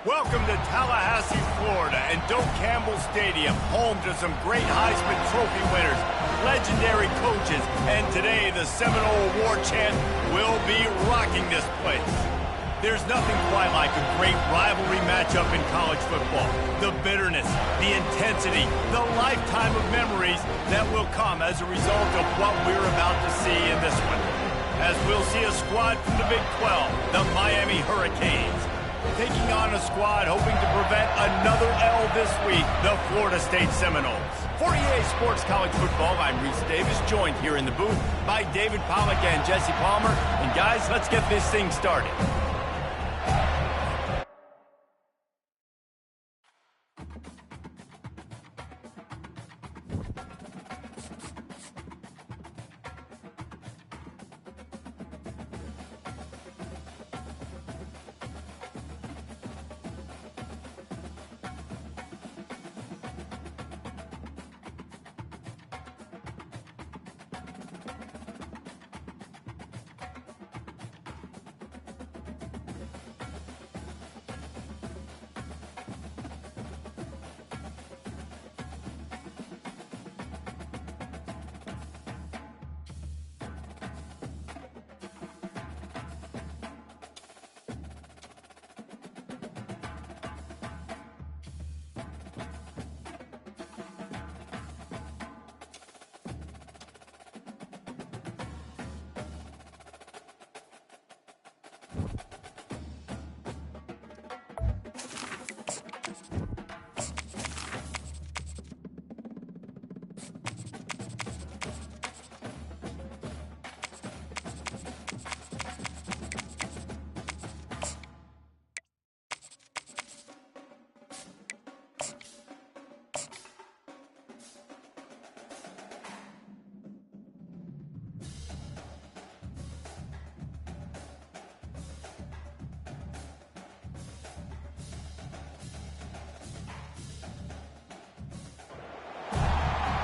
Welcome to Tallahassee, Florida, and Doak Campbell Stadium, home to some great Heisman Trophy winners, legendary coaches, and today the Seminole War Chant will be rocking this place. There's nothing quite like a great rivalry matchup in college football. The bitterness, the intensity, the lifetime of memories that will come as a result of what we're about to see in this one. As we'll see a squad from the Big 12, the Miami Hurricanes, taking on a squad hoping to prevent another L this week, the Florida State Seminoles. For EA Sports College Football, I'm Reese Davis, joined here in the booth by David Pollack and Jesse Palmer. And guys, let's get this thing started.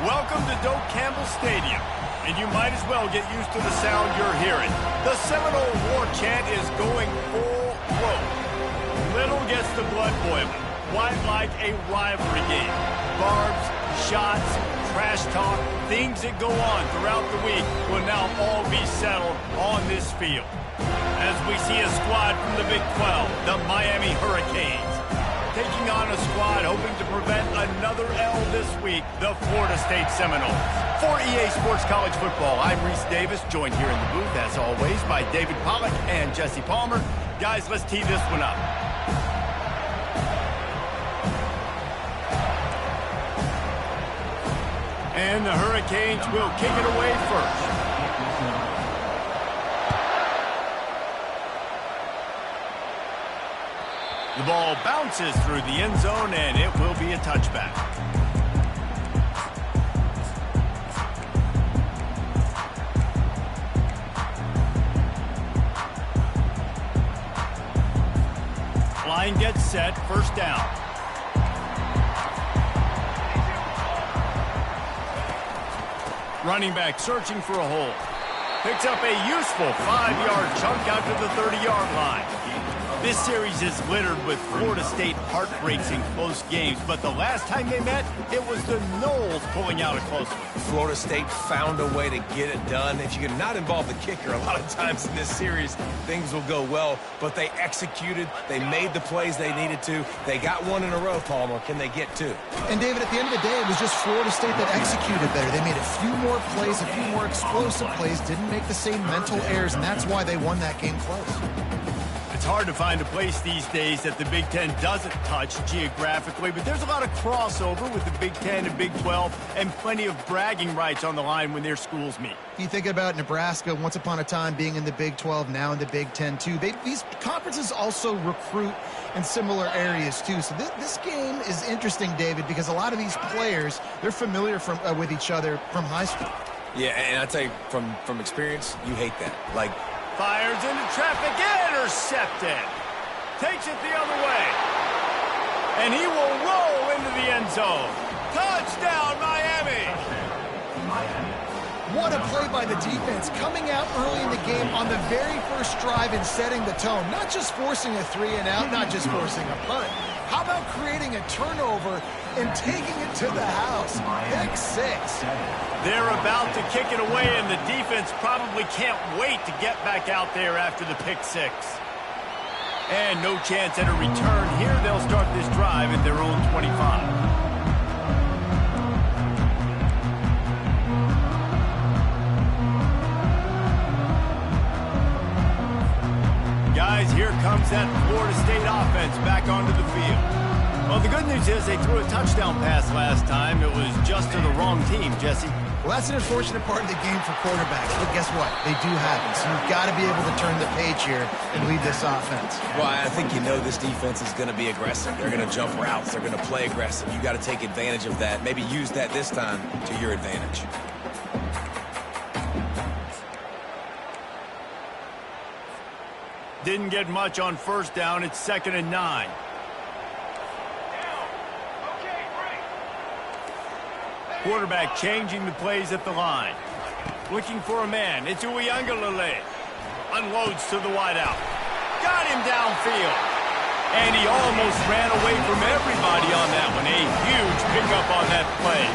Welcome to Doak Campbell Stadium, and you might as well get used to the sound you're hearing. The Seminole War Chant is going full throat. Little gets the blood boiling, quite like a rivalry game. Barbs, shots, trash talk, things that go on throughout the week will now all be settled on this field. As we see a squad from the Big 12, the Miami Hurricanes, taking on a squad hoping to prevent another L this week, the Florida State Seminoles. For EA Sports College Football, I'm Reese Davis, joined here in the booth, as always, by David Pollack and Jesse Palmer. Guys, let's tee this one up. And the Hurricanes will kick it away first. The ball bounces through the end zone, and it will be a touchback. Line gets set, first down. Running back searching for a hole. Picks up a useful 5-yard chunk out to the 30-yard line. This series is littered with Florida State heartbreaks in close games, but the last time they met, it was the Noles pulling out a close one. Florida State found a way to get it done. If you can not involve the kicker a lot of times in this series, things will go well, but they executed, they made the plays they needed to. They got one in a row, Palmer. Can they get two? And, David, at the end of the day, it was just Florida State that executed better. They made a few more plays, a few more explosive plays, didn't make the same mental errors, and that's why they won that game close. It's hard to find a place these days that the Big Ten doesn't touch geographically, but there's a lot of crossover with the Big Ten and Big 12 and plenty of bragging rights on the line when their schools meet. You think about Nebraska once upon a time being in the Big 12, now in the Big 10 too. These conferences also recruit in similar areas too. So this game is interesting, David, because a lot of these players, they're familiar with each other from high school. Yeah, and I tell you, from experience, you hate that. Like, fires into traffic, intercepted. Takes it the other way. And he will roll into the end zone. Touchdown, Miami. What a play by the defense, coming out early in the game on the very first drive and setting the tone. Not just forcing a 3-and-out, not just forcing a punt. How about creating a turnover and taking it to the house? Pick 6. They're about to kick it away, and the defense probably can't wait to get back out there after the pick 6. And no chance at a return here. They'll start this drive at their own 25. Guys, here comes that Florida State offense back onto the field. Well, the good news is they threw a touchdown pass last time. It was just to the wrong team, Jesse. Well, that's an unfortunate part of the game for quarterbacks, but guess what? They do happen, so you've got to be able to turn the page here and lead this offense. Well, I think you know this defense is going to be aggressive. They're going to jump routes. They're going to play aggressive. You got to take advantage of that. Maybe use that this time to your advantage. Didn't get much on first down. It's 2nd and 9. Quarterback changing the plays at the line. Looking for a man. It's Ncaa25. Unloads to the wideout. Got him downfield. And he almost ran away from everybody on that one. A huge pickup on that play.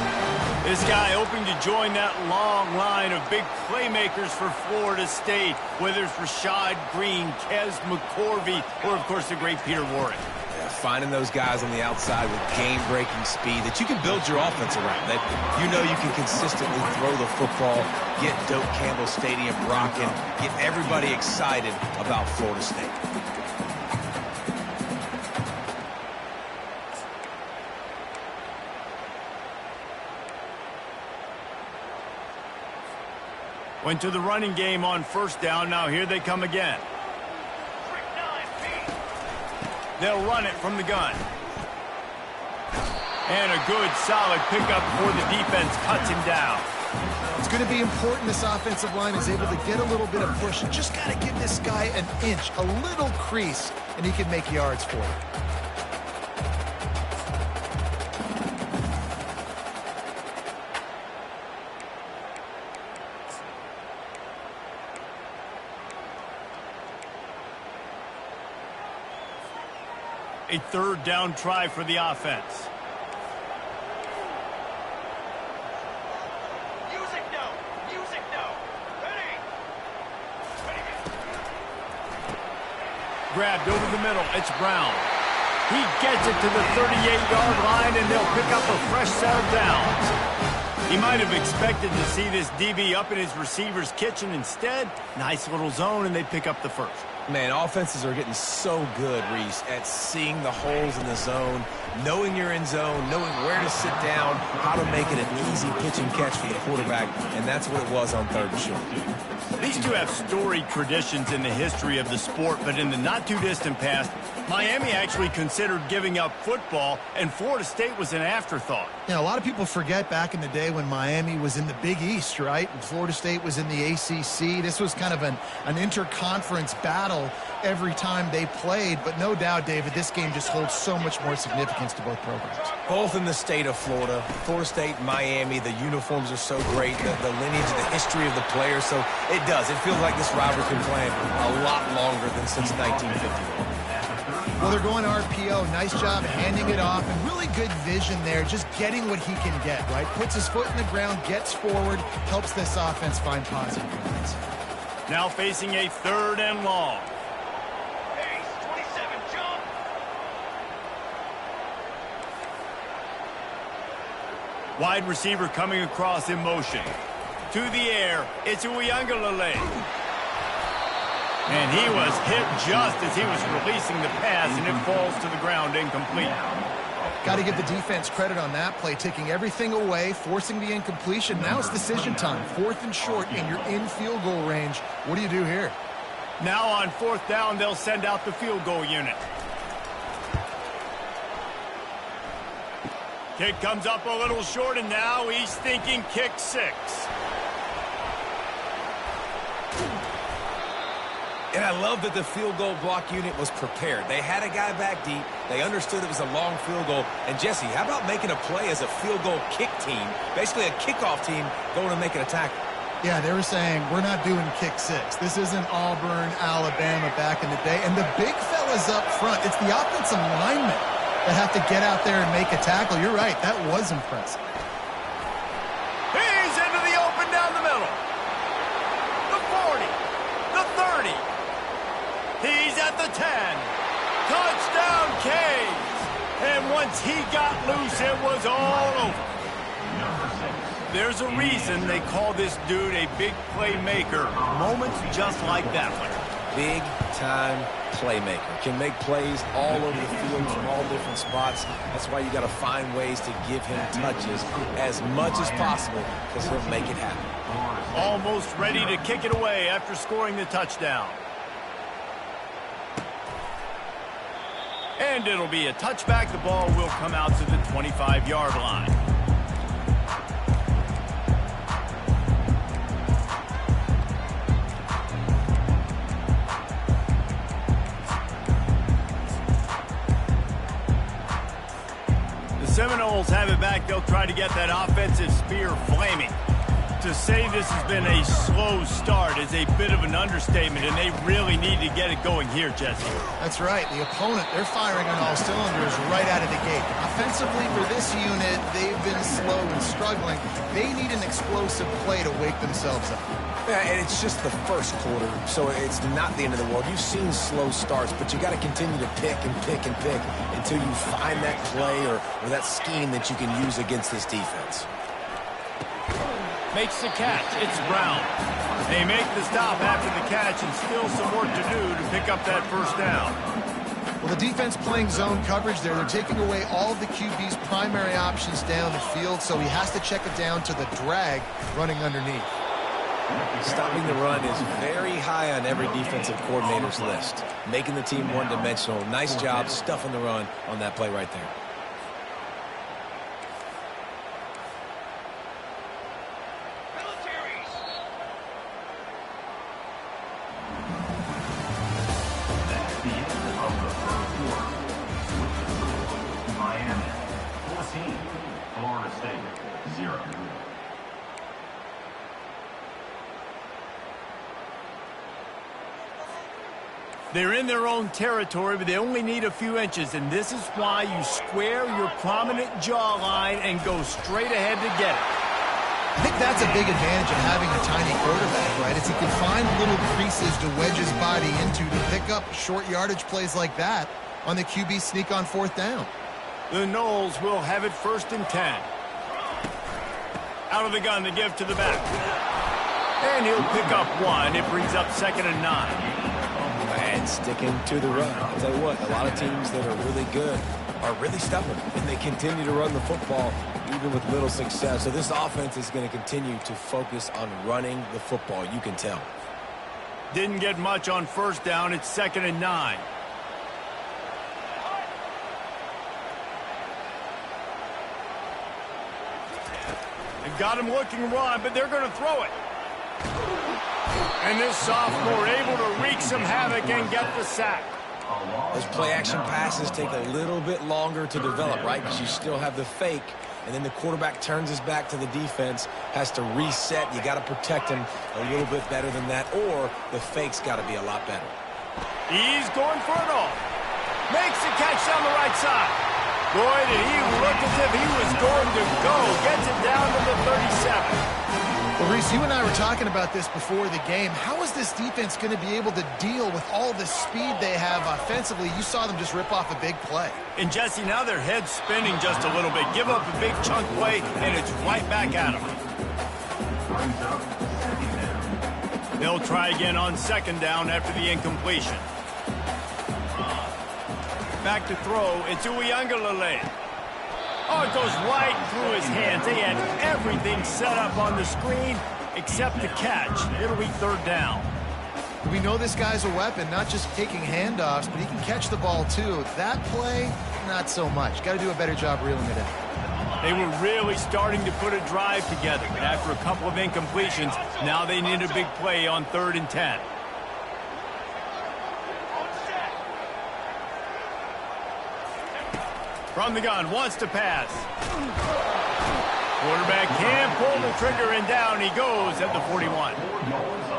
This guy hoping to join that long line of big playmakers for Florida State, whether it's Rashad Green, Kez McCorvey, or, of course, the great Peter Warrick. Finding those guys on the outside with game-breaking speed that you can build your offense around, that you know you can consistently throw the football, get Doak Campbell Stadium rocking, get everybody excited about Florida State. Went to the running game on first down. Now here they come again. They'll run it from the gun. And a good, solid pickup before the defense cuts him down. It's going to be important this offensive line is able to get a little bit of push. Just got to give this guy an inch, a little crease, and he can make yards for you. A 3rd down try for the offense. Music no. Ready. Grabbed over the middle. It's Brown. He gets it to the 38-yard line, and they'll pick up a fresh set of downs. He might have expected to see this DB up in his receiver's kitchen. Instead, nice little zone, and they pick up the first. Man, offenses are getting so good, Reese, at seeing the holes in the zone, knowing you're in zone, knowing where to sit down, how to make it an easy pitch and catch for the quarterback, and that's what it was on 3rd and short. These two have storied traditions in the history of the sport, but in the not-too-distant past, Miami actually considered giving up football, and Florida State was an afterthought. You know, a lot of people forget back in the day when Miami was in the Big East, right? And Florida State was in the ACC. This was kind of an interconference battle every time they played. But no doubt, David, this game just holds so much more significance to both programs. Both in the state of Florida. Florida State, Miami, the uniforms are so great. The lineage, the history of the players. So it does. It feels like this rivalry's been playing a lot longer than since 1951. Well, they're going RPO. Nice job handing it off, and really good vision there, just getting what he can get, right? Puts his foot in the ground, gets forward, helps this offense find positive points. Now facing a 3rd and long. Pace, 27, jump. Wide receiver coming across in motion. To the air, it's Ncaa25. And he was hit just as he was releasing the pass, and it falls to the ground incomplete. Got to give the defense credit on that play, taking everything away, forcing the incompletion. Now it's decision time. 4th and short, and you're in field goal range. What do you do here? Now on 4th down, they'll send out the field goal unit. Kick comes up a little short, and now he's thinking kick 6. And I love that the field goal block unit was prepared. They had a guy back deep. They understood it was a long field goal. And, Jesse, how about making a play as a field goal kick team, basically a kickoff team, going and making a tackle? Yeah, they were saying, we're not doing kick six. This isn't Auburn, Alabama back in the day. And the big fellas up front, it's the offensive linemen that have to get out there and make a tackle. You're right, that was impressive. He's into the open down the middle. The 40, the 30. He's at the 10. Touchdown, Canes. And once he got loose, it was all over. There's a reason they call this dude a big playmaker. Moments just like that one. Big-time playmaker. Can make plays all over the field from all different spots. That's why you got to find ways to give him touches as much as possible, because he'll make it happen. Almost ready to kick it away after scoring the touchdown. And it'll be a touchback. The ball will come out to the 25-yard line. Seminoles have it back. They'll try to get that offensive spear flaming. To say this has been a slow start is a bit of an understatement, and they really need to get it going here, Jesse. That's right. The opponent, they're firing on all cylinders right out of the gate. Offensively, for this unit, they've been slow and struggling. They need an explosive play to wake themselves up. Yeah, and it's just the first quarter, so it's not the end of the world. You've seen slow starts, but you got to continue to pick and pick and pick until you find that play or that scheme that you can use against this defense. Makes the catch. It's Brown. They make the stop after the catch, and still some work to do to pick up that first down. Well, the defense playing zone coverage there. They're taking away all of the QB's primary options down the field, so he has to check it down to the drag running underneath. Stopping the run is very high on every defensive coordinator's list. Making the team one-dimensional. Nice job stuffing the run on that play right there. They're in their own territory, but they only need a few inches, and this is why you square your prominent jawline and go straight ahead to get it. I think that's a big advantage of having a tiny quarterback, right? Is he can find little creases to wedge his body into to pick up short yardage plays like that on the QB sneak on fourth down. The Noles will have it 1st and 10. Out of the gun to give to the back. And he'll pick up one. It brings up 2nd and 9. And sticking to the run. I'll tell you what, a lot of teams that are really good are really stubborn, and they continue to run the football even with little success. So this offense is going to continue to focus on running the football. You can tell. Didn't get much on 1st down. It's 2nd and 9. They've got him looking run, but they're going to throw it. And this sophomore able to wreak some havoc and get the sack. Those play-action passes take a little bit longer to develop, right? Because you still have the fake, and then the quarterback turns his back to the defense, has to reset. You got to protect him a little bit better than that, or the fake's got to be a lot better. He's going for it all. Makes the catch down the right side. Boy, did he look as if he was going to go. Gets it down to the 37. Well, Reese, you and I were talking about this before the game. How is this defense going to be able to deal with all the speed they have offensively? You saw them just rip off a big play. And, Jesse, now their head's spinning just a little bit. Give up a big chunk play, and it's right back at them. They'll try again on 2nd down after the incompletion. Back to throw. It's Uiagalelei. Oh, it goes right through his hands. They had everything set up on the screen except the catch. It'll be 3rd down. We know this guy's a weapon, not just taking handoffs, but he can catch the ball too. That play, not so much. Got to do a better job reeling it in. They were really starting to put a drive together, but after a couple of incompletions, now they need a big play on 3rd and 10. From the gun, wants to pass. Quarterback can't pull the trigger, and down he goes at the 41.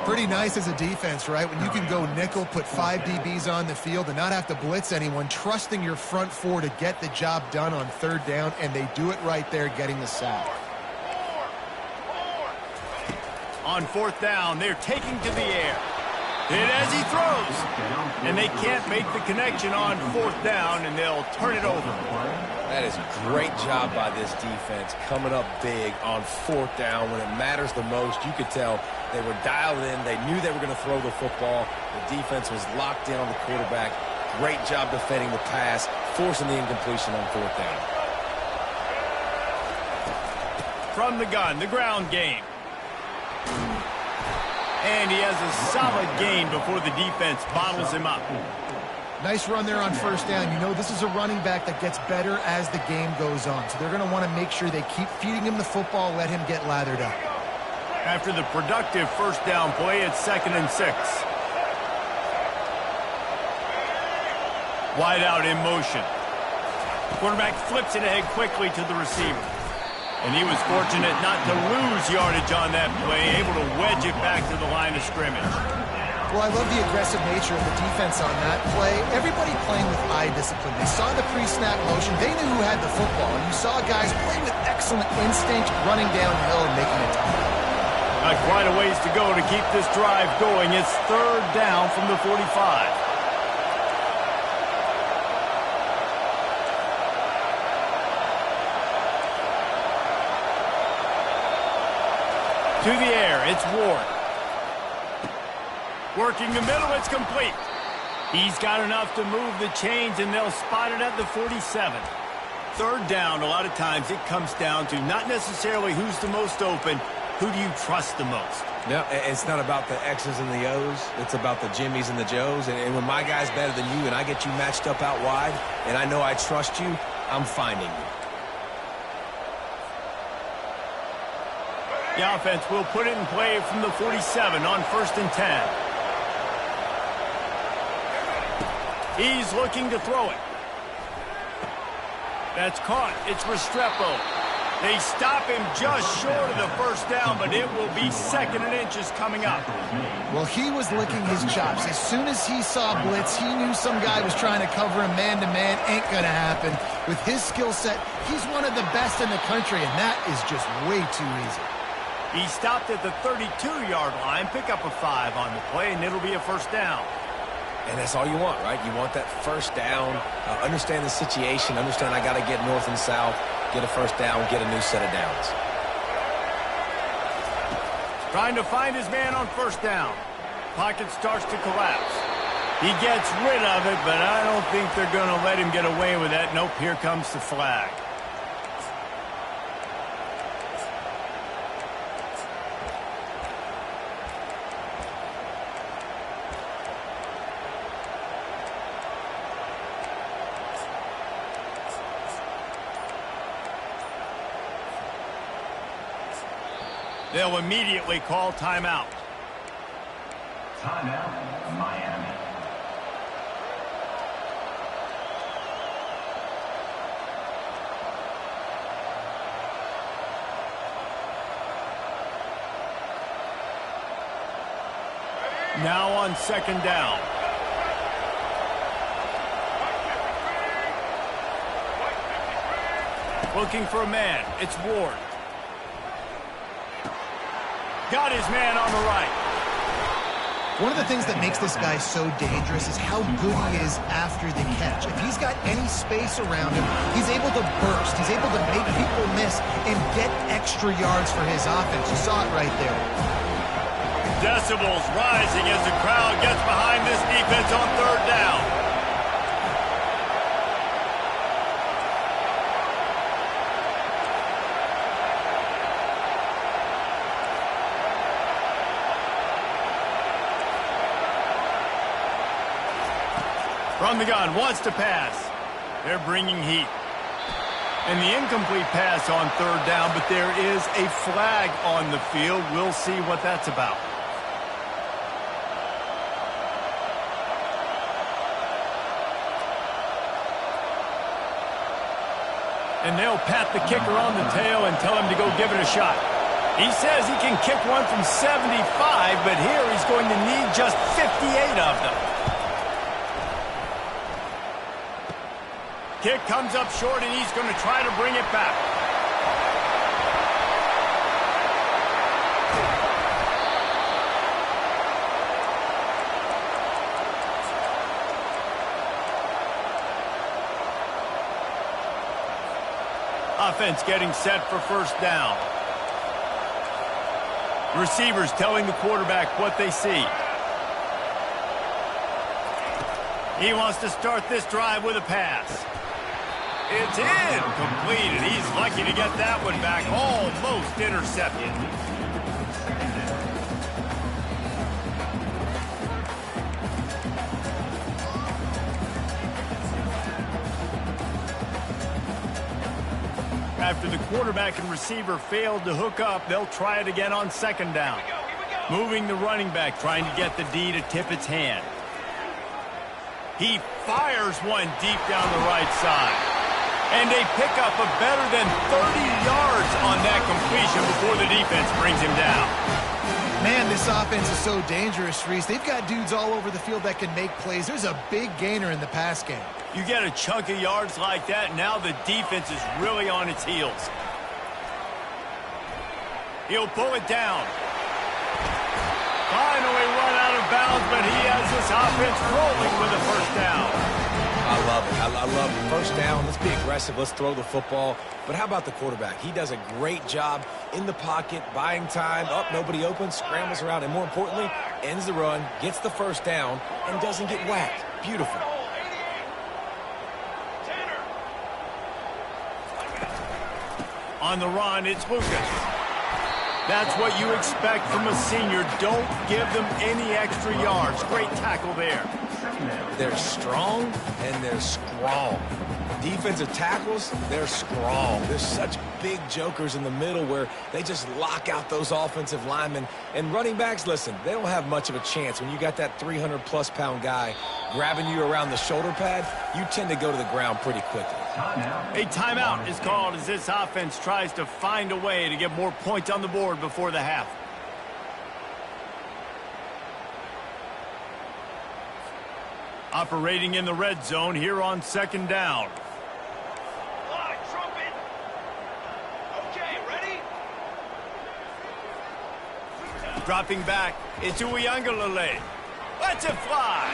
Pretty nice as a defense, right? When you can go nickel, put 5 DBs on the field and not have to blitz anyone, trusting your front four to get the job done on third down, and they do it right there, getting the sack. On fourth down, they're taking to the air. Hit as he throws. And they can't make the connection on fourth down, and they'll turn it over. That is a great job by this defense, coming up big on fourth down when it matters the most. You could tell they were dialed in. They knew they were going to throw the football. The defense was locked in on the quarterback. Great job defending the pass, forcing the incompletion on fourth down. From the gun, the ground game. And he has a solid gain before the defense bottles him up. Nice run there on first down. You know, this is a running back that gets better as the game goes on. So they're going to want to make sure they keep feeding him the football, let him get lathered up. After the productive first down play, it's 2nd and 6. Wide out in motion. Quarterback flips it ahead quickly to the receiver. And he was fortunate not to lose yardage on that play, able to wedge it back to the line of scrimmage. Well, I love the aggressive nature of the defense on that play. Everybody playing with eye discipline. They saw the pre-snap motion. They knew who had the football. And you saw guys play with excellent instinct, running downhill and making it tough. Not quite a ways to go to keep this drive going. It's third down from the 45. To the air, it's Ward. Working the middle, it's complete. He's got enough to move the chains, and they'll spot it at the 47. Third down, a lot of times it comes down to not necessarily who's the most open, who do you trust the most? No, it's not about the X's and the O's. It's about the Jimmies and the Joes. And when my guy's better than you and I get you matched up out wide, and I know I trust you, I'm finding you. The offense will put it in play from the 47 on 1st and 10. He's looking to throw it. That's caught. It's Restrepo. They stop him just short of the first down, but it will be 2nd and inches coming up. Well, he was licking his chops. As soon as he saw blitz, he knew some guy was trying to cover him man-to-man. Ain't going to happen. With his skill set, he's one of the best in the country, and that is just way too easy. He stopped at the 32-yard line, pick up a 5 on the play, and it'll be a first down. And that's all you want, right? You want that first down, understand the situation, understand I got to get north and south, get a first down, get a new set of downs. Trying to find his man on first down. Pocket starts to collapse. He gets rid of it, but I don't think they're going to let him get away with that. Nope, here comes the flag. They'll immediately call timeout. Timeout, Miami. Now on 2nd down. Looking for a man. It's Ward. Got his man on the right. One of the things that makes this guy so dangerous is how good he is after the catch. If he's got any space around him, he's able to burst. He's able to make people miss and get extra yards for his offense. You saw it right there. Decibels rising as the crowd gets behind this defense on third down. From the gun, wants to pass. They're bringing heat. And the incomplete pass on third down, but there is a flag on the field. We'll see what that's about. And they'll pat the kicker on the tail and tell him to go give it a shot. He says he can kick one from 75, but here he's going to need just 58 of them. Kick comes up short, and he's going to try to bring it back. Offense getting set for first down. Receivers telling the quarterback what they see. He wants to start this drive with a pass. It's incomplete, and he's lucky to get that one back. Almost intercepted. After the quarterback and receiver failed to hook up, they'll try it again on second down. Here we go. Moving the running back, trying to get the D to tip its hand. He fires one deep down the right side. And they pick up a better than 30 yards on that completion before the defense brings him down. Man, this offense is so dangerous, Reese. They've got dudes all over the field that can make plays. There's a big gainer in the pass game. You get a chunk of yards like that, now the defense is really on its heels. He'll pull it down. Finally run out of bounds, but he has this offense rolling with a first down. I love it. I love it. First down, let's be aggressive. Let's throw the football. But how about the quarterback? He does a great job in the pocket, buying time. Oh, nobody open, scrambles around, and more importantly, ends the run, gets the first down, and doesn't get whacked. Beautiful. On the run, it's Lucas. That's what you expect from a senior. Don't give them any extra yards. Great tackle there. They're strong, and they're strong. Defensive tackles, they're strong. There's such big jokers in the middle where they just lock out those offensive linemen. And running backs, listen, they don't have much of a chance. When you got that 300-plus pound guy grabbing you around the shoulder pad, you tend to go to the ground pretty quickly. A timeout is called as this offense tries to find a way to get more points on the board before the half. Operating in the red zone here on second down. Line, trumpet. Okay, ready? Dropping back, it's Ncaa25. Let's it fly.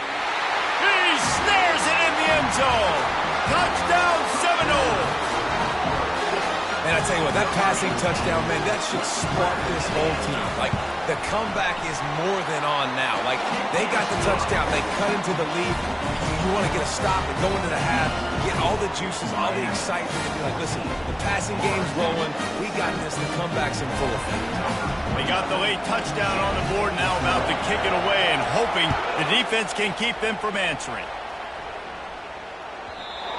He snares it in the end zone. Touchdown, Seminole. And I tell you what, that passing touchdown, man, that should spark this whole team. Like, the comeback is more than on now. Like, they got the touchdown. They cut into the lead. You want to get a stop and go into the half, get all the juices, all the excitement, and be like, listen, the passing game's rolling. We got this. The comeback's in full effect. They got the late touchdown on the board, now about to kick it away and hoping the defense can keep them from answering.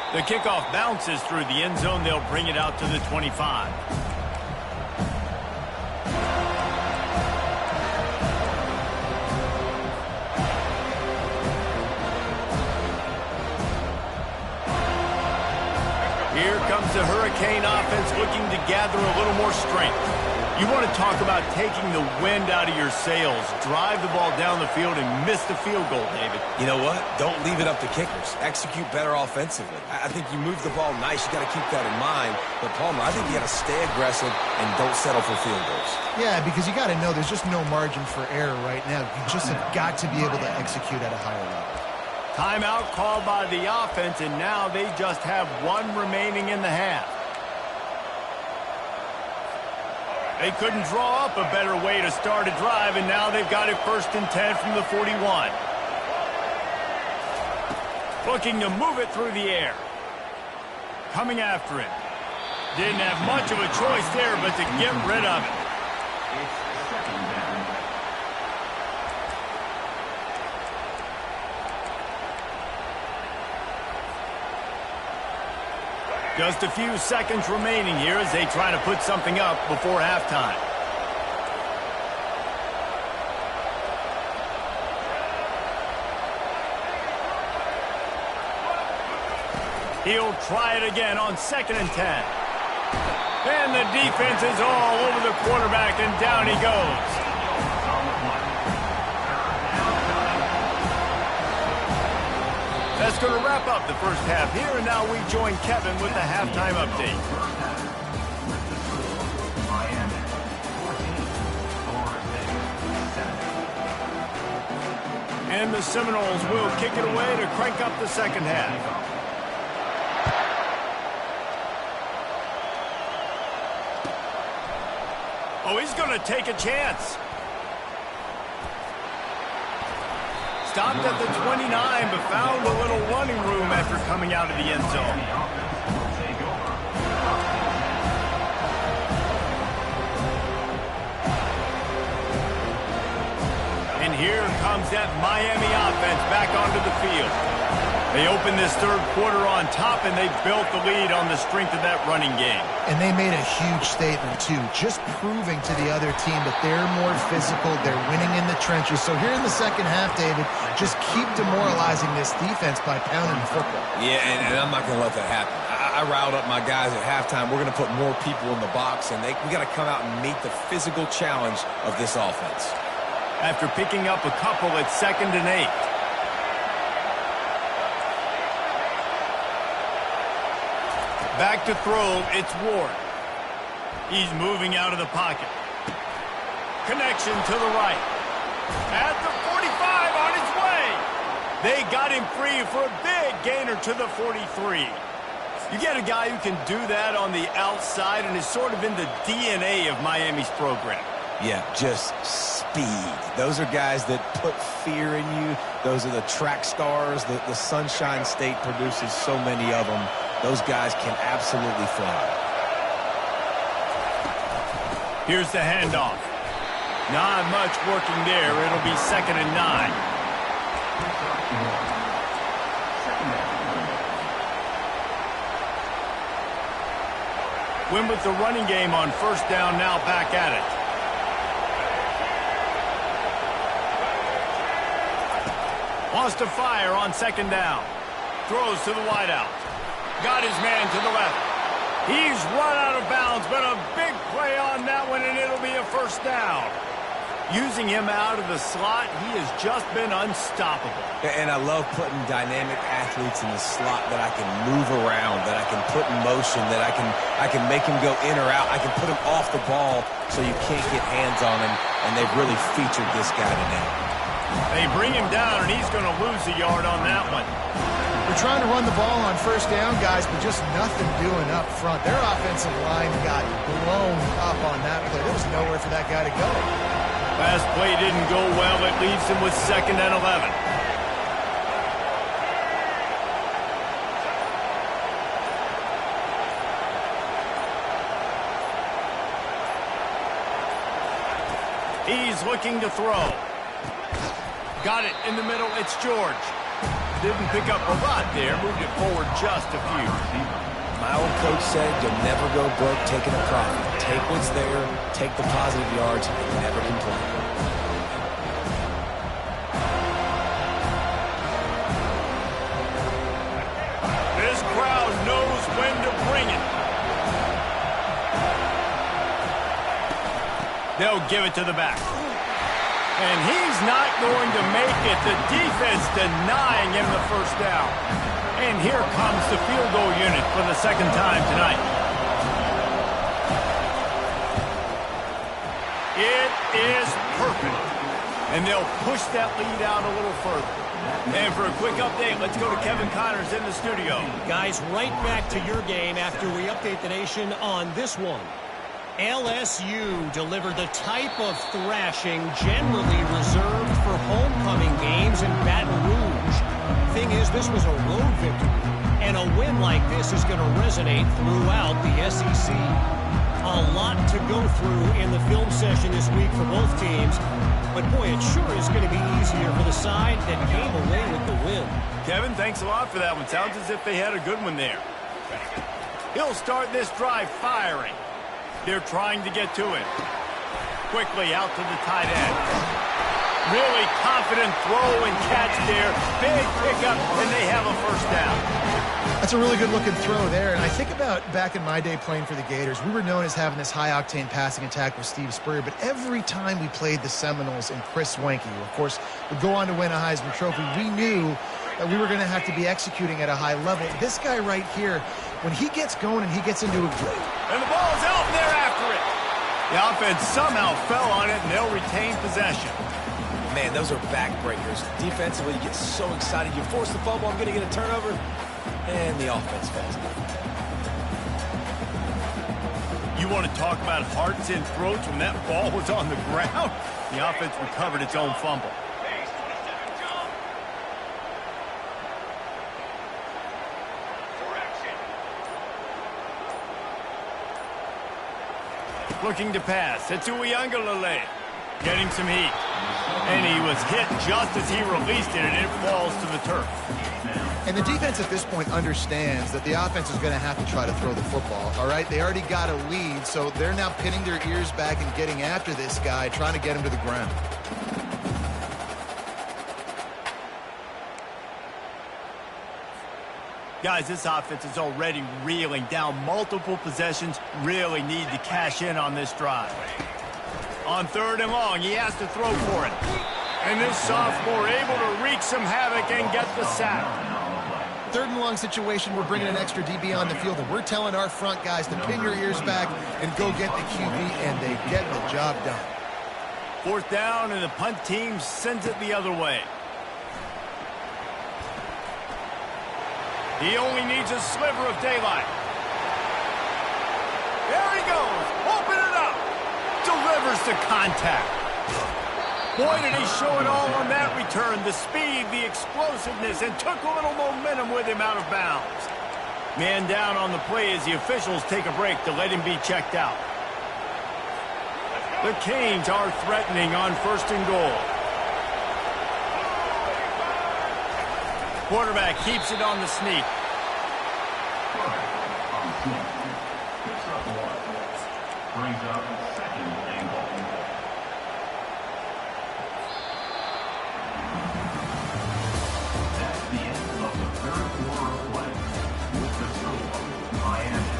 The kickoff bounces through the end zone. They'll bring it out to the 25. Here comes the Hurricane offense looking to gather a little more strength. You want to talk about taking the wind out of your sails. Drive the ball down the field and miss the field goal, David. You know what? Don't leave it up to kickers. Execute better offensively. I think you move the ball nice. You got to keep that in mind. But, Palmer, I think you got to stay aggressive and don't settle for field goals. Yeah, because you got to know there's just no margin for error right now. You just have got to be able to execute at a higher level. Timeout called by the offense, and now they just have one remaining in the half. They couldn't draw up a better way to start a drive, and now they've got it 1st and 10 from the 41. Looking to move it through the air. Coming after him. Didn't have much of a choice there, but to get rid of it. Just a few seconds remaining here as they try to put something up before halftime. He'll try it again on 2nd and 10. And the defense is all over the quarterback, and down he goes. That's going to wrap up the first half here, and now we join Kevin with the halftime update. And the Seminoles will kick it away to crank up the second half. Oh, he's going to take a chance. Stopped at the 29, but found a little running room after coming out of the end zone. And here comes that Miami offense back onto the field. They opened this third quarter on top, and they built the lead on the strength of that running game. And they made a huge statement, too, just proving to the other team that they're more physical, they're winning in the trenches. So here in the second half, David, just keep demoralizing this defense by pounding the football. Yeah, and I'm not going to let that happen. I riled up my guys at halftime. We're going to put more people in the box, and we got to come out and meet the physical challenge of this offense. After picking up a couple at 2nd and 8. Back to throw, it's Ward. He's moving out of the pocket. Connection to the right. At the 45, on his way. They got him free for a big gainer to the 43. You get a guy who can do that on the outside and is sort of in the DNA of Miami's program. Yeah, just speed. Those are guys that put fear in you. Those are the track stars. The Sunshine State produces so many of them. Those guys can absolutely fly. Here's the handoff. Not much working there. It'll be 2nd and 9. Win with the running game on 1st down, now back at it. Wants to fire on 2nd down. Throws to the wideout. Got his man to the left. He's run out of bounds, but a big play on that one, and it'll be a 1st down. Using him out of the slot, he has just been unstoppable. And I love putting dynamic athletes in the slot that I can move around, that I can put in motion, that I can make him go in or out. I can put him off the ball so you can't get hands on him, and they've really featured this guy today. They bring him down, and he's going to lose a yard on that one. They're trying to run the ball on 1st down, guys, but just nothing doing up front. Their offensive line got blown up on that play. There was nowhere for that guy to go. Last play didn't go well. It leaves him with 2nd and 11. He's looking to throw. Got it in the middle. It's George. Didn't pick up a lot there. Moved it forward just a few. My old coach said you'll never go broke taking a profit. Take what's there, take the positive yards, and never complain. This crowd knows when to bring it. They'll give it to the back. And he's not going to make it. The defense denying him the 1st down. And here comes the field goal unit for the 2nd time tonight. It is perfect. And they'll push that lead out a little further. And for a quick update, let's go to Kevin Connors in the studio. Guys, right back to your game after we update the nation on this one. LSU delivered the type of thrashing generally reserved for homecoming games in Baton Rouge. Thing is, this was a road victory, and a win like this is going to resonate throughout the SEC. A lot to go through in the film session this week for both teams, but boy, it sure is going to be easier for the side that came away with the win. Kevin, thanks a lot for that one. Sounds as if they had a good one there. He'll start this drive firing. They're trying to get to him. Quickly out to the tight end. Really confident throw and catch there. Big pickup, and they have a first down. That's a really good-looking throw there. And I think about back in my day playing for the Gators, we were known as having this high-octane passing attack with Steve Spurrier, but every time we played the Seminoles and Chris Wenke, who, of course, would go on to win a Heisman Trophy, we knew that we were going to have to be executing at a high level. This guy right here, when he gets going and he gets into a groove. And the ball's out, and they're after it. The offense somehow fell on it, and they'll retain possession. Man, those are backbreakers. Defensively, you get so excited. You force the fumble, I'm going to get a turnover, and the offense falls out. You want to talk about hearts and throats when that ball was on the ground? The offense recovered its own fumble. Looking to pass. It's Ncaa25. Getting some heat. And he was hit just as he released it, and it falls to the turf. And the defense at this point understands that the offense is going to have to try to throw the football, all right? They already got a lead, so they're now pinning their ears back and getting after this guy, trying to get him to the ground. Guys, this offense is already reeling down multiple possessions. Really need to cash in on this drive. On 3rd and long, he has to throw for it. And this sophomore able to wreak some havoc and get the sack. 3rd and long situation, we're bringing an extra DB on the field, and we're telling our front guys to pin your ears back and go get the QB, and they get the job done. 4th down, and the punt team sends it the other way. He only needs a sliver of daylight. There he goes. Open it up. Delivers the contact. Boy, did he show it all on that return. The speed, the explosiveness, and took a little momentum with him out of bounds. Man down on the play as the officials take a break to let him be checked out. The Canes are threatening on 1st and goal. Quarterback keeps it on the sneak. Brings up 2nd and goal. That's the end of the 3rd quarter of play. With the score, Miami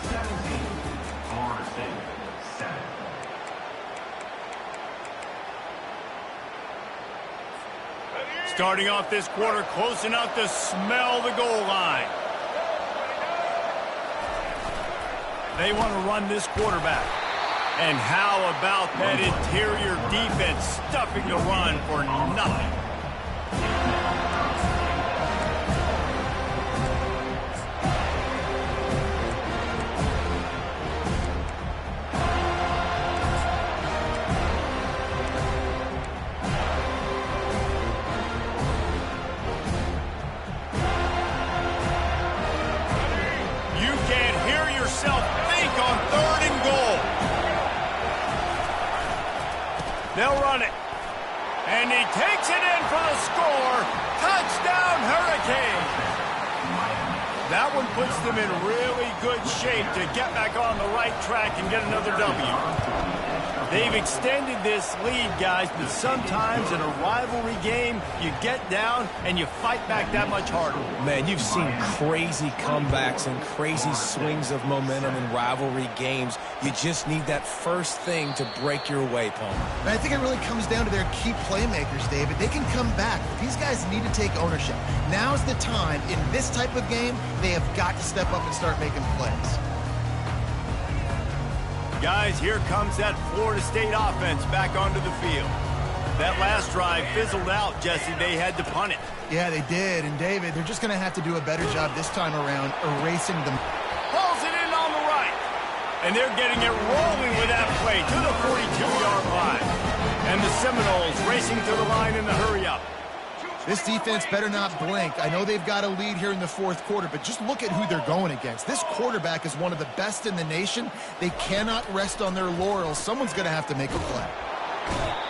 17, Florida State 7. Starting off this quarter close enough to smell the goal line. They want to run this quarterback. And how about that interior defense stuffing the run for nothing? You can't hear yourself think on 3rd and goal. They'll run it. And he takes it in for the score. Touchdown, Hurricane. That one puts them in really good shape to get back on the right track and get another W. They've extended this lead, guys, but sometimes in a rivalry game, you get down and you fight back that much harder. Man, you've seen crazy comebacks and crazy swings of momentum in rivalry games. You just need that first thing to break your way, Palmer. And I think it really comes down to their key playmakers, David. They can come back, but these guys need to take ownership. Now's the time. In this type of game, they have got to step up and start making plays. Guys, here comes that Florida State offense back onto the field. That last drive fizzled out, Jesse. They had to punt it. Yeah, they did. And, David, they're just going to have to do a better job this time around erasing them. Pulls it in on the right. And they're getting it rolling with that play to the 42-yard line. And the Seminoles racing to the line in the hurry-up. This defense better not blink. I know they've got a lead here in the 4th quarter, but just look at who they're going against. This quarterback is one of the best in the nation. They cannot rest on their laurels. Someone's going to have to make a play.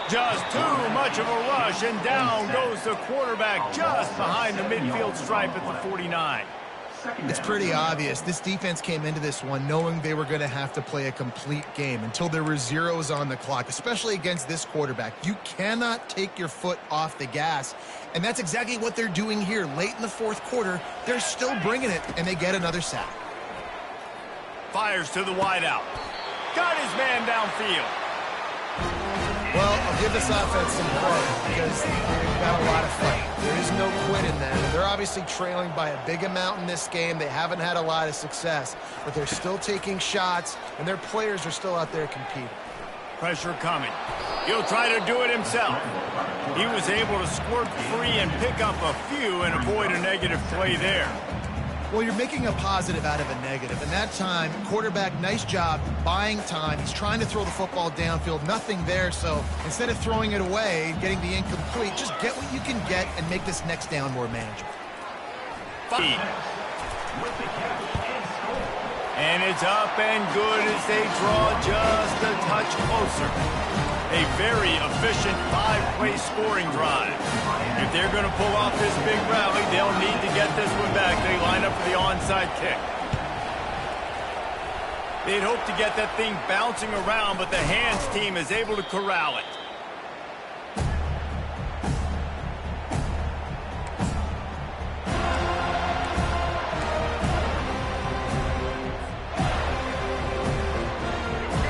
Just too much of a rush, and down goes the quarterback just behind the midfield stripe at the 49. Second It's down. pretty obvious. This defense came into this one knowing they were going to have to play a complete game until there were zeros on the clock, especially against this quarterback. You cannot take your foot off the gas, and that's exactly what they're doing here. Late in the fourth quarter, they're still bringing it, and they get another sack. Fires to the wideout. Got his man downfield. Well, I'll give this offense some credit because they've got a lot of fight. There is no quit in them. They're obviously trailing by a big amount in this game. They haven't had a lot of success, but they're still taking shots, and their players are still out there competing. Pressure coming. He'll try to do it himself. He was able to squirt free and pick up a few and avoid a negative play there. Well, you're making a positive out of a negative. And that time, quarterback, nice job buying time. He's trying to throw the football downfield. Nothing there. So instead of throwing it away and getting the incomplete, just get what you can get and make this next down more manageable. With the catch and score. And it's up and good as they draw just a touch closer. A very efficient 5-play scoring drive. If they're going to pull off this big rally, they'll need to get this one back. They line up for the onside kick. They'd hope to get that thing bouncing around, but the hands team is able to corral it.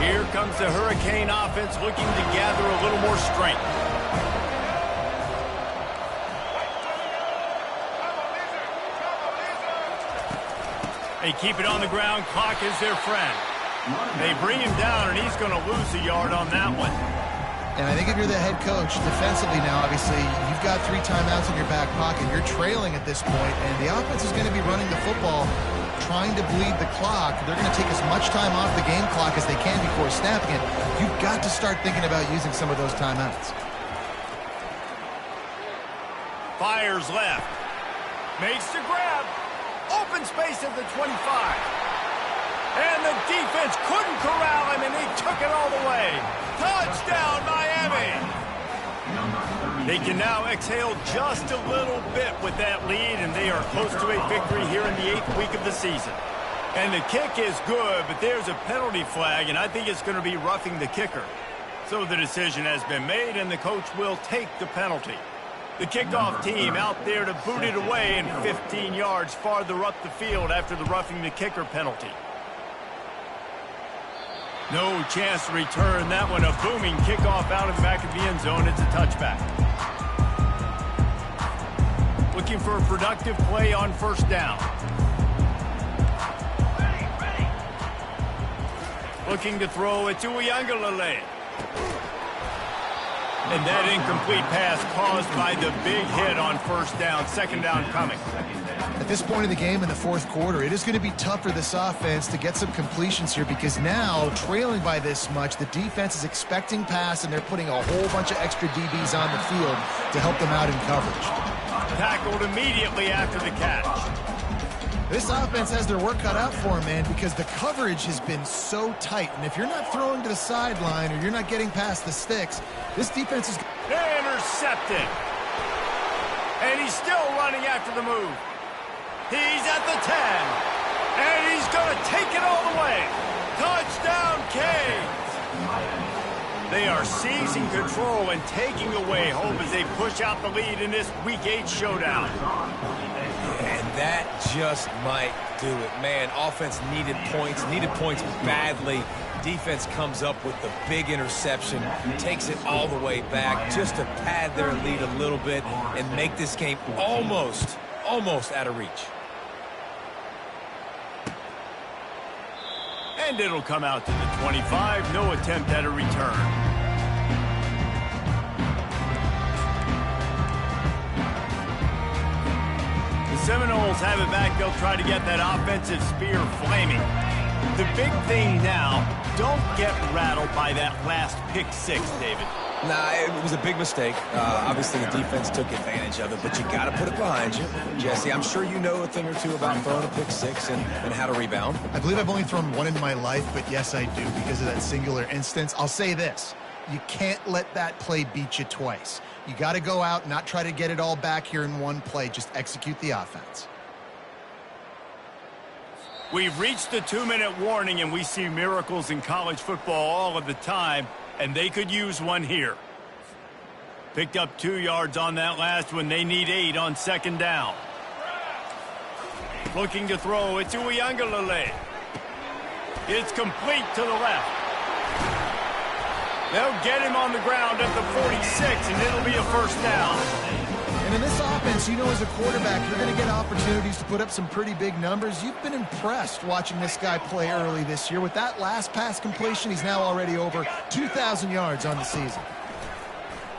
Here comes the Hurricane offense looking to gather a little more strength. They keep it on the ground. Clock is their friend. They bring him down, and he's going to lose a yard on that one. And I think if you're the head coach, defensively now, obviously, you've got 3 timeouts in your back pocket. You're trailing at this point, and the offense is going to be running the football, trying to bleed the clock. They're going to take as much time off the game clock as they can before snapping it. You've got to start thinking about using some of those timeouts. Fires left. Makes the grab. Open space at the 25. And the defense couldn't corral him, and he took it all the way. Touchdown, Miami! They can now exhale just a little bit with that lead, and they are close to a victory here in the 8th week of the season. And the kick is good, but there's a penalty flag, and I think it's going to be roughing the kicker. So the decision has been made, and the coach will take the penalty. The kickoff team out there to boot it away and 15 yards farther up the field after the roughing the kicker penalty. No chance to return that one. A booming kickoff out of the back of the end zone. It's a touchback. Looking for a productive play on first down. Looking to throw it to Uiagalelei. And that incomplete pass caused by the big hit on first down. Second down coming. At this point in the game in the fourth quarter, it is going to be tough for this offense to get some completions here because now, trailing by this much, the defense is expecting pass, and they're putting a whole bunch of extra DBs on the field to help them out in coverage. Tackled immediately after the catch. This offense has their work cut out for them, man, because the coverage has been so tight. And if you're not throwing to the sideline or you're not getting past the sticks, this defense is... Intercepted. And he's still running after the move. He's at the 10. And he's going to take it all the way. Touchdown, Canes. They are seizing control and taking away hope as they push out the lead in this Week 8 showdown. And that just might do it. Man, offense needed points badly. Defense comes up with the big interception, takes it all the way back just to pad their lead a little bit and make this game almost out of reach. And it'll come out to the 25. No attempt at a return. Seminoles have it back. They'll try to get that offensive spear flaming. The big thing now, don't get rattled by that last pick 6, David. Nah, it was a big mistake. Obviously, the defense took advantage of it, but you got to put it behind you. Jesse, I'm sure you know a thing or two about throwing a pick 6 and how to rebound. I believe I've only thrown one in my life, but yes, I do because of that singular instance. I'll say this. You can't let that play beat you twice. You got to go out, not try to get it all back here in one play. Just execute the offense. 4th and 1. 2 We've reached the 2-minute warning, and we see miracles in college football all of the time, and they could use one here. Picked up 2 yards on that last one. They need 8 on 2nd down. Looking to throw. It's Ncaa25. It's complete to the left. They'll get him on the ground at the 46, and it'll be a 1st down. And in this offense, you know, as a quarterback, you're going to get opportunities to put up some pretty big numbers. You've been impressed watching this guy play early this year. With that last pass completion, he's now already over 2,000 yards on the season.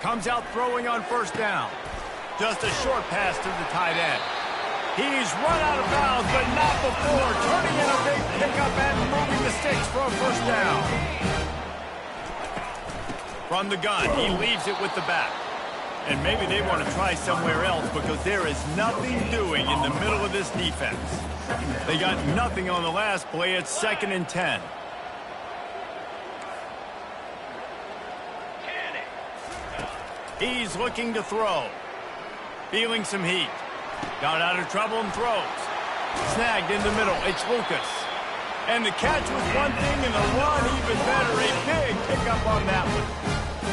Comes out throwing on 1st down. Just a short pass to the tight end. He's run out of bounds, but not before turning in a big pickup and moving the sticks for a 1st down. From the gun, he leaves it with the back. And maybe they want to try somewhere else because there is nothing doing in the middle of this defense. They got nothing on the last play. It's 2nd and 10. He's looking to throw. Feeling some heat. Got out of trouble and throws. Snagged in the middle. It's Lucas. And the catch was one thing and the run even better. A big pickup on that one.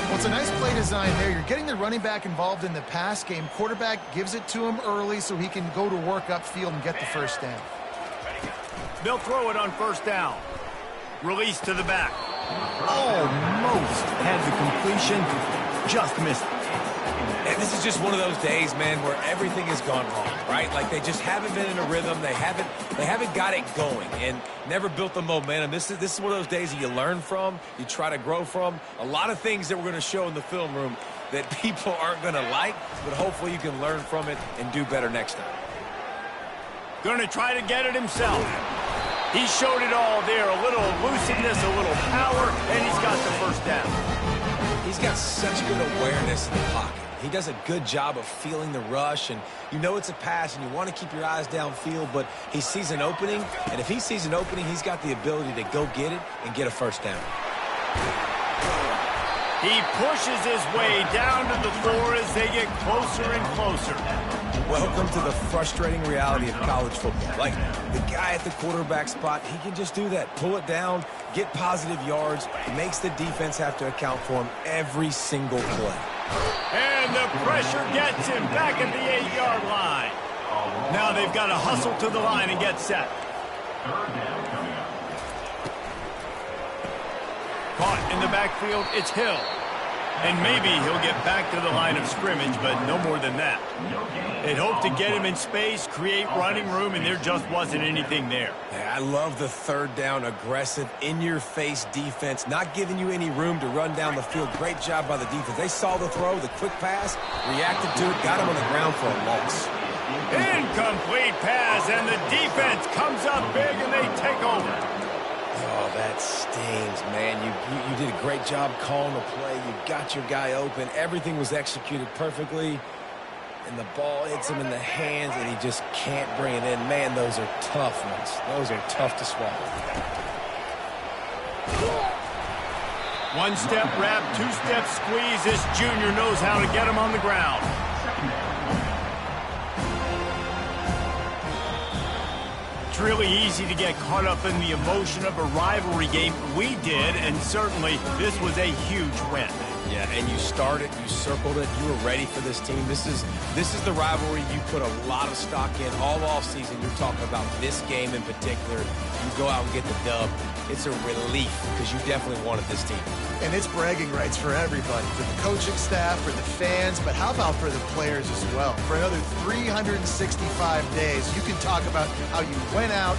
Well, it's a nice play design there. You're getting the running back involved in the pass game. Quarterback gives it to him early so he can go to work upfield and get the 1st down. They'll throw it on 1st down. Release to the back. Almost had the completion. Just missed it. And this is just one of those days, man, where everything has gone wrong, right? Like they just haven't been in a rhythm. They haven't got it going and never built the momentum. This is one of those days that you learn from, you try to grow from. A lot of things that we're going to show in the film room that people aren't going to like, but hopefully you can learn from it and do better next time. Going to try to get it himself. He showed it all there. A little elusiveness, a little power, and he's got the 1st down. He's got such good awareness in the pocket. He does a good job of feeling the rush, and you know it's a pass, and you want to keep your eyes downfield, but he sees an opening, and if he sees an opening, he's got the ability to go get it and get a 1st down. He pushes his way down to the floor as they get closer and closer. Welcome to the frustrating reality of college football. Like, the guy at the quarterback spot, he can just do that. Pull it down, get positive yards, makes the defense have to account for him every single play. And the pressure gets him back at the 8-yard line. Now they've got to hustle to the line and get set. 3rd down coming up. Caught in the backfield, it's Hill. And maybe he'll get back to the line of scrimmage, but no more than that. They'd hope to get him in space, create running room, and there just wasn't anything there. Yeah, I love the 3rd down, aggressive, in-your-face defense, not giving you any room to run down the field. Great job by the defense. They saw the throw, the quick pass, reacted to it, got him on the ground for a loss. Incomplete pass, and the defense comes up big, and they take over. Oh, that stings, man. You did a great job calling the play. You got your guy open. Everything was executed perfectly. And the ball hits him in the hands, and he just can't bring it in. Man, those are tough ones. Those are tough to swallow. One-step wrap, two-step squeeze. This junior knows how to get him on the ground. It's really easy to get caught up in the emotion of a rivalry game. We did, and certainly this was a huge win. Yeah, and you started, you circled it, you were ready for this team. This is the rivalry you put a lot of stock in all offseason. You're talking about this game in particular. You go out and get the dub. It's a relief because you definitely wanted this team. And it's bragging rights for everybody, for the coaching staff, for the fans, but how about for the players as well? For another 365 days, you can talk about how you went out,